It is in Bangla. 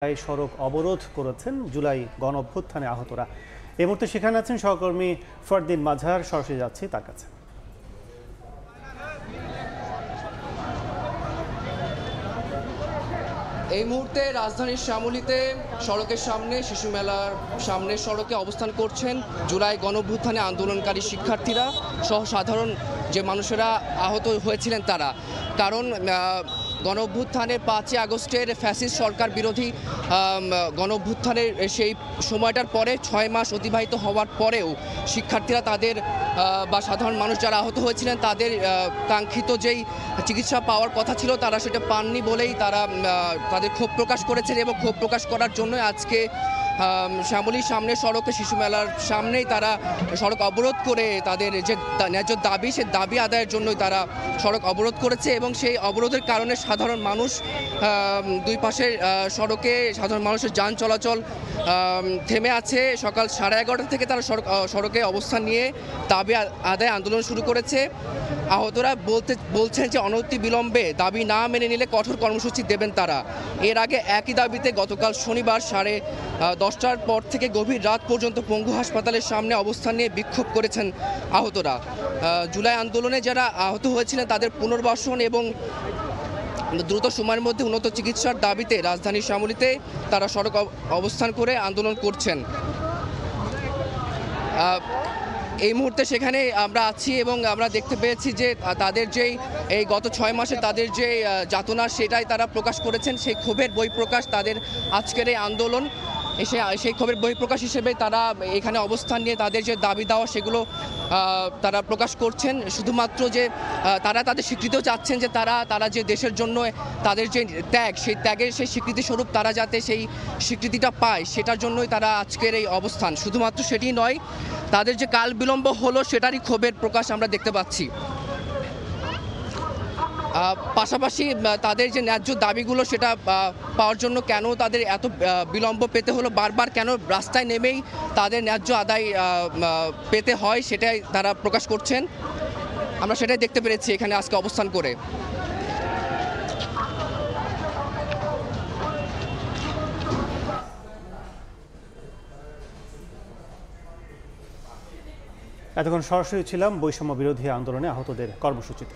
সড়ক অবরোধ করেছেন জুলাই গণঅভ্যুত্থানে আহতরা। এই মুহূর্তে সেখানে আছেন সহকর্মী ফরদিন মাঝার, সরাসরি যাচ্ছি তার কাছে। এই মুহূর্তে রাজধানীর শ্যামলীতে সড়কের সামনে, শিশু মেলার সামনে সড়কে অবস্থান করছেন জুলাই গণঅভ্যুত্থানে আন্দোলনকারী শিক্ষার্থীরা সহ সাধারণ যে মানুষেরা আহত হয়েছিলেন তারা। কারণ গণঅভ্যুত্থানের ৫ই আগস্টের ফ্যাসিস্ট সরকার বিরোধী গণঅভ্যুত্থানের সেই সময়টার পরে ৬ মাস অতিবাহিত হওয়ার পরেও শিক্ষার্থীরা তাদের বা সাধারণ মানুষ যারা আহত হয়েছিলেন তাদের কাঙ্ক্ষিত যেই চিকিৎসা পাওয়ার কথা ছিল তারা সেটা পাননি বলেই তারা তাদের ক্ষোভ প্রকাশ করেছেন। এবং ক্ষোভ প্রকাশ করার জন্য আজকে শ্যামলীর সামনে সড়কে, শিশু মেলার সামনেই তারা সড়ক অবরোধ করে তাদের যে ন্যায্য দাবি, সে দাবি আদায়ের জন্যই তারা সড়ক অবরোধ করেছে। এবং সেই অবরোধের কারণে সাধারণ মানুষ দুই পাশের সড়কে সাধারণ মানুষের যান চলাচল থেমে আছে। সকাল 11:30 থেকে তারা সড়কে অবস্থান নিয়ে দাবি আদায় আন্দোলন শুরু করেছে। আহতরা বলছেন যে অনতি বিলম্বে দাবি না মেনে নিলে কঠোর কর্মসূচি দেবেন তারা। এর আগে একই দাবিতে গতকাল শনিবার 10:30টার পর থেকে গভীর রাত পর্যন্ত পঙ্গু হাসপাতালের সামনে অবস্থান নিয়ে বিক্ষোভ করেছেন আহতরা। জুলাই আন্দোলনে যারা আহত হয়েছিলেন তাদের পুনর্বাসন এবং দ্রুত সময়ের মধ্যে উন্নত চিকিৎসার দাবিতে রাজধানীর শ্যামলীতে তারা সড়ক অবস্থান করে আন্দোলন করছেন। এই মুহূর্তে সেখানে আমরা আছি এবং আমরা দেখতে পেয়েছি যে তাদের যেই এই গত 6 মাসে তাদের যে যাতনা সেটাই তারা প্রকাশ করেছেন। সেই ক্ষোভের বহিঃপ্রকাশ তাদের আজকের এই আন্দোলন। সেই ক্ষোভের বহিঃপ্রকাশ হিসেবে তারা এখানে অবস্থান নিয়ে তাদের যে দাবি দেওয়া সেগুলো তারা প্রকাশ করছেন। শুধুমাত্র যে তারা তাদের স্বীকৃতিও চাচ্ছেন যে তারা যে দেশের জন্য তাদের যে ত্যাগ, সেই ত্যাগের সেই স্বীকৃতিস্বরূপ তারা যাতে সেই স্বীকৃতিটা পায় সেটার জন্যই তারা আজকের এই অবস্থান। শুধুমাত্র সেটি নয়, তাদের যে কাল বিলম্ব হলো সেটারই ক্ষোভের প্রকাশ আমরা দেখতে পাচ্ছি। পাশাপাশি তাদের যে ন্যায্য দাবিগুলো সেটা পাওয়ার জন্য কেন তাদের এত বিলম্ব পেতে হলো, বারবার কেন রাস্তায় নেমেই তাদের ন্যায্য আদায় পেতে হয় সেটাই তারা প্রকাশ করছেন। আমরা সেটাই দেখতে পেরেছি এখানে আজকে অবস্থান করে। এতক্ষণ সরাসরি ছিলাম বৈষম্য বিরোধী আন্দোলনে আহতদের কর্মসূচিতে।